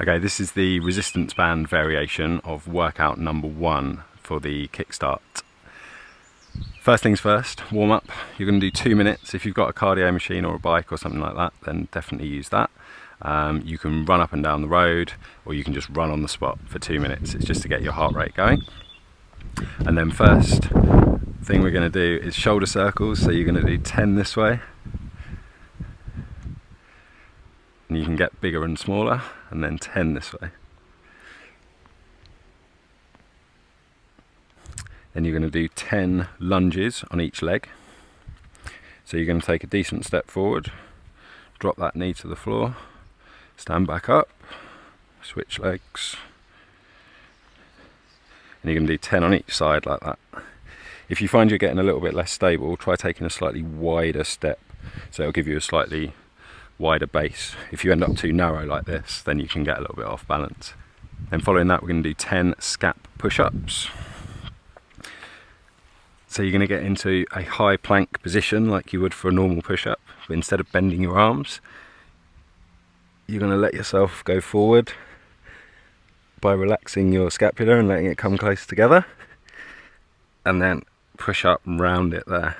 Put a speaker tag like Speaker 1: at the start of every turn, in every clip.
Speaker 1: Okay, this is the resistance band variation of workout number 1 for the Kickstart. First things first, warm up. You're going to do 2 minutes. If you've got a cardio machine or a bike or something like that, then definitely use that. You can run up and down the road, or you can just run on the spot for 2 minutes. It's just to get your heart rate going. And then first thing we're going to do is shoulder circles. So you're going to do 10 this way. And you can get bigger and smaller, and then 10 this way. Then you're going to do 10 lunges on each leg. So you're going to take a decent step forward, drop that knee to the floor, stand back up, switch legs, and you're going to do 10 on each side like that. If you find you're getting a little bit less stable, try taking a slightly wider step, so it'll give you a slightly wider base. If you end up too narrow like this, then you can get a little bit off balance. Then following that, we're going to do 10 scap push-ups. So you're going to get into a high plank position like you would for a normal push-up, but instead of bending your arms, you're going to let yourself go forward by relaxing your scapula and letting it come close together, and then push up and round it there.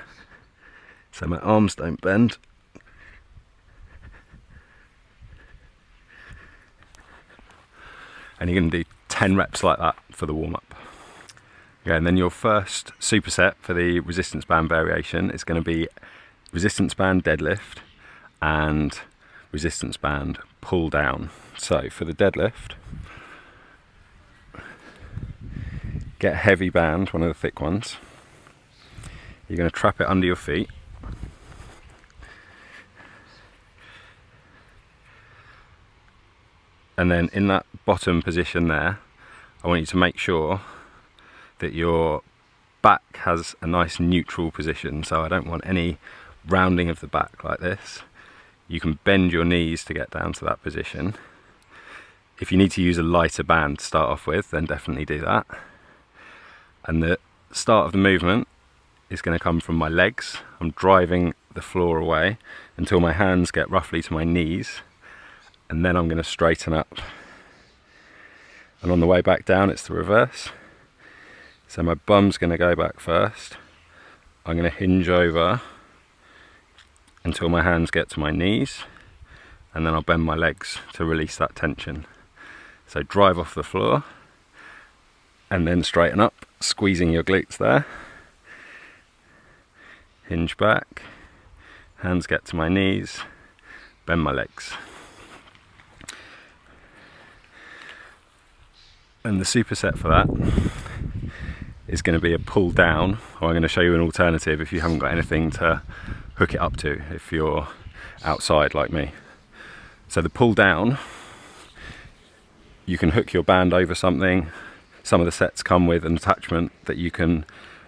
Speaker 1: So my arms don't bend. And you're going to do 10 reps like that for the warm-up. Okay, and then your first superset for the resistance band variation is going to be resistance band deadlift and resistance band pull down. So for the deadlift, get a heavy band, one of the thick ones. You're going to trap it under your feet. And then in that bottom position there, I want you to make sure that your back has a nice neutral position. So I don't want any rounding of the back like this. You can bend your knees to get down to that position. If you need to use a lighter band to start off with, then definitely do that. And the start of the movement is going to come from my legs. I'm driving the floor away until my hands get roughly to my knees. And then I'm going to straighten up. And on the way back down, it's the reverse. So my bum's going to go back first. I'm going to hinge over until my hands get to my knees. And then I'll bend my legs to release that tension. So drive off the floor. And then straighten up, squeezing your glutes there. Hinge back. Hands get to my knees. Bend my legs. And the superset for that is going to be a pull down, or I'm going to show you an alternative if you haven't got anything to hook it up to, if you're outside like me. So the pull down, you can hook your band over something. Some of the sets come with an attachment that you can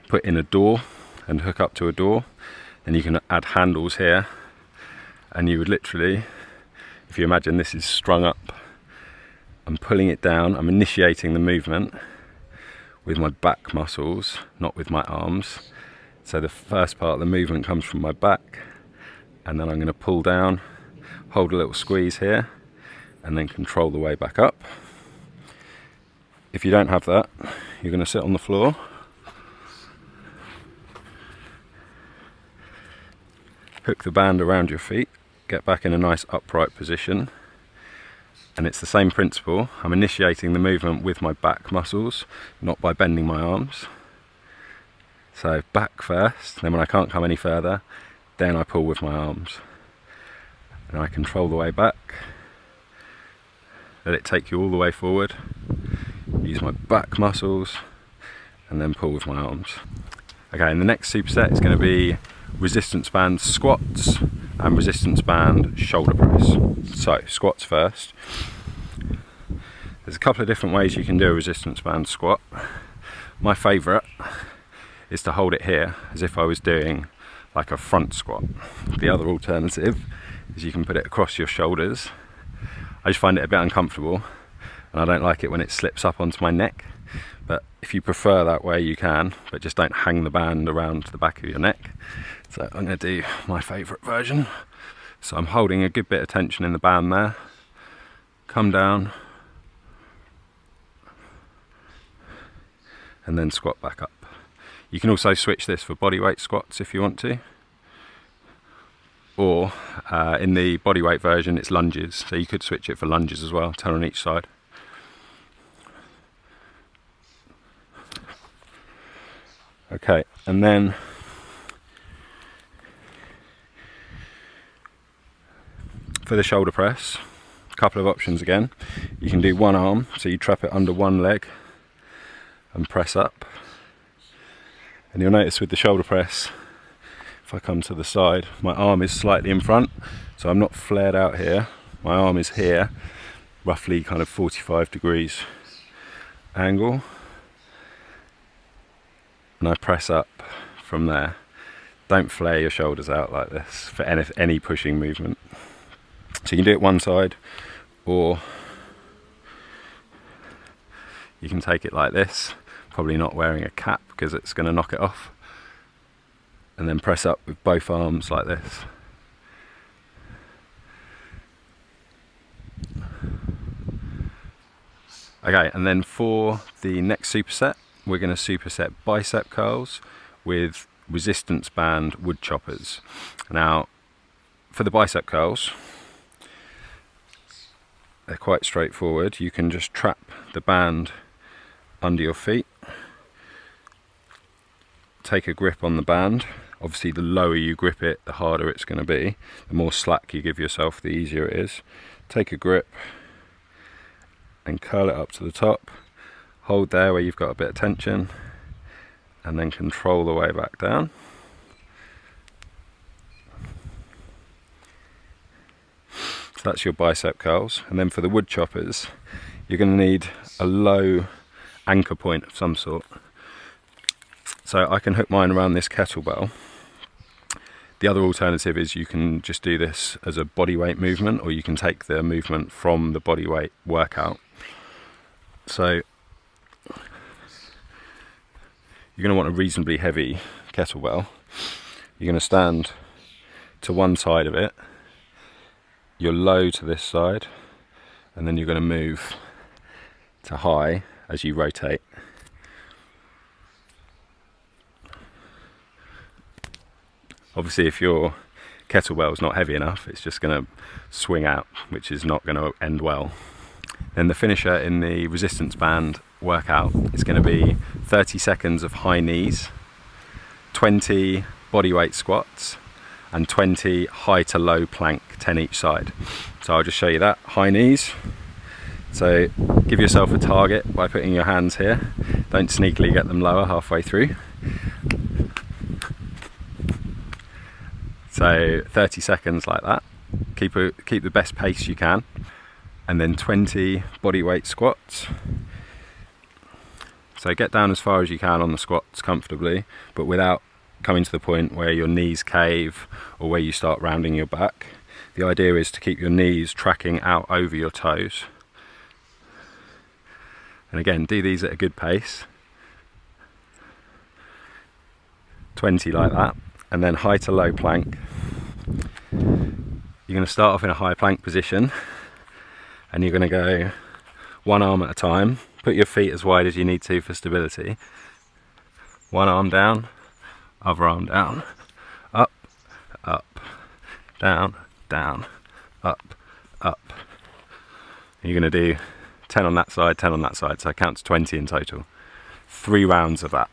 Speaker 1: put in a door and hook up to a door. And you can add handles here, and you would literally, if you imagine this is strung up, I'm pulling it down, I'm initiating the movement with my back muscles, not with my arms. So the first part of the movement comes from my back, and then I'm going to pull down, hold a little squeeze here, and then control the way back up. If you don't have that, you're going to sit on the floor, hook the band around your feet, get back in a nice upright position. And it's the same principle. I'm initiating the movement with my back muscles, not by bending my arms. So back first, then when I can't come any further, then I pull with my arms. And I control the way back. Let it take you all the way forward. Use my back muscles, and then pull with my arms. Okay, and the next superset is going to be resistance band squats and resistance band shoulder press. So squats first. There's a couple of different ways you can do a resistance band squat. My favourite is to hold it here as if I was doing like a front squat. The other alternative is you can put it across your shoulders. I just find it a bit uncomfortable, and I don't like it when it slips up onto my neck. But if you prefer that way, you can, but just don't hang the band around the back of your neck. So I'm going to do my favourite version. So I'm holding a good bit of tension in the band there. Come down, and then squat back up. You can also switch this for bodyweight squats if you want to, or in the bodyweight version it's lunges, so you could switch it for lunges as well, 10 on each side. Okay, and then for the shoulder press, a couple of options again. You can do one arm, so you trap it under one leg and press up. And you'll notice with the shoulder press, if I come to the side, my arm is slightly in front, so I'm not flared out here. My arm is here, roughly kind of 45 degrees angle, and I press up from there. Don't flare your shoulders out like this for any pushing movement. So you can do it one side, or you can take it like this, probably not wearing a cap because it's going to knock it off, and then press up with both arms like this. Okay, and then for the next superset, we're going to superset bicep curls with resistance band wood choppers. Now, for the bicep curls, they're quite straightforward. You can just trap the band under your feet, take a grip on the band. Obviously the lower you grip it, the harder it's going to be. The more slack you give yourself, the easier it is. Take a grip and curl it up to the top. Hold there where you've got a bit of tension, and then control the way back down. So that's your bicep curls. And then for the wood choppers, you're going to need a low anchor point of some sort. So I can hook mine around this kettlebell. The other alternative is you can just do this as a bodyweight movement, or you can take the movement from the bodyweight workout. So you're going to want a reasonably heavy kettlebell. You're going to stand to one side of it, you're low to this side, and then you're going to move to high as you rotate. Obviously if your kettlebell is not heavy enough, it's just going to swing out, which is not going to end well. Then the finisher in the resistance band workout is going to be 30 seconds of high knees, 20 bodyweight squats, and 20 high to low plank, 10 each side. So I'll just show you that. High knees. So give yourself a target by putting your hands here. Don't sneakily get them lower halfway through. So 30 seconds like that. Keep the best pace you can. And then 20 bodyweight squats. So get down as far as you can on the squats comfortably, but without coming to the point where your knees cave or where you start rounding your back. The idea is to keep your knees tracking out over your toes. And again, do these at a good pace. 20 like that. And then high to low plank. You're going to start off in a high plank position, and you're going to go one arm at a time. Put your feet as wide as you need to for stability. One arm down, other arm down, up, up, down, down, up, up. You're going to do 10 on that side, 10 on that side, so I count to 20 in total. 3 rounds of that.